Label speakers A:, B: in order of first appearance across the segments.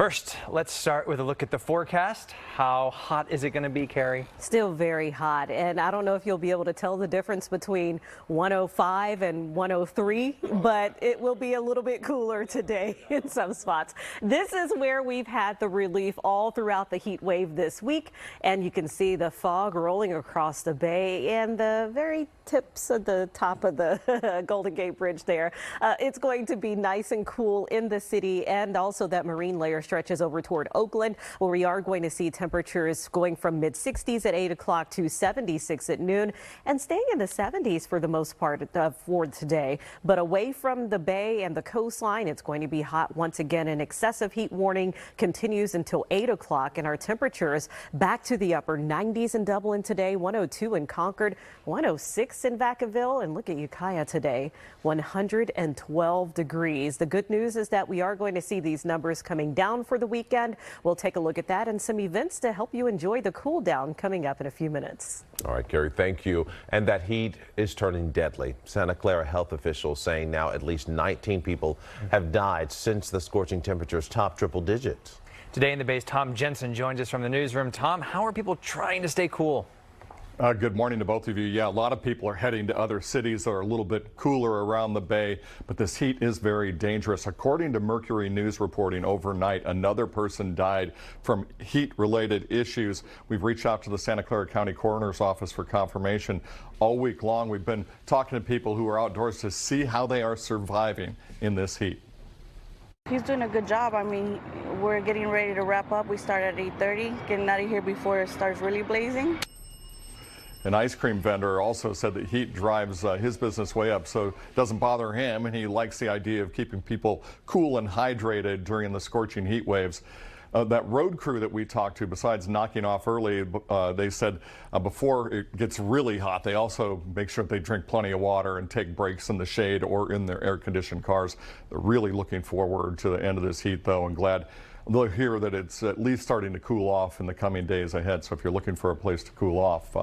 A: First, let's start with a look at the forecast. How hot is it going to be, Kari?
B: Still very hot, and I don't know if you'll be able to tell the difference between 105 and 103, but it will be a little bit cooler today in some spots. This is where we've had the relief all throughout the heat wave this week, and you can see the fog rolling across the bay and the very tips of the top of the Golden Gate Bridge there. It's going to be nice and cool in the city, and also that marine layer stretches over toward Oakland, where we are going to see temperatures going from mid-60s at 8 o'clock to 76 at noon and staying in the 70s for the most part for today. But away from the bay and the coastline, it's going to be hot once again. An excessive heat warning continues until 8 o'clock, and our temperatures back to the upper 90s in Dublin today, 102 in Concord, 106 in Vacaville, and look at Ukiah today, 112 degrees. The good news is that we are going to see these numbers coming down for the weekend. We'll take a look at that and some events to help you enjoy the cool down coming up in a few minutes.
C: All right, Kari, thank you. And that heat is turning deadly. Santa Clara health officials saying now at least 19 people have died since the scorching temperatures topped triple digits.
A: Today in the Bay's Thom Jensen joins us from the newsroom. Tom, how are people trying to stay cool?
D: Good morning to both of you. Yeah, a lot of people are heading to other cities that are a little bit cooler around the bay, but this heat is very dangerous. According to Mercury News reporting overnight, another person died from heat-related issues. We've reached out to the Santa Clara County Coroner's Office for confirmation. All week long, we've been talking to people who are outdoors to see how they are surviving in this heat.
E: He's doing a good job. I mean, we're getting ready to wrap up. We start at 8:30, getting out of here before it starts really blazing.
D: An ice cream vendor also said that heat drives his business way up, so it doesn't bother him, and he likes the idea of keeping people cool and hydrated during the scorching heat waves. That road crew that we talked to, besides knocking off early, they said before it gets really hot, they also make sure they drink plenty of water and take breaks in the shade or in their air-conditioned cars. They're really looking forward to the end of this heat, though, and glad they'll hear that it's at least starting to cool off in the coming days ahead. So if you're looking for a place to cool off,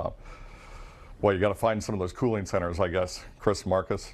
D: well, you got to find some of those cooling centers, I guess. Chris, Marcus.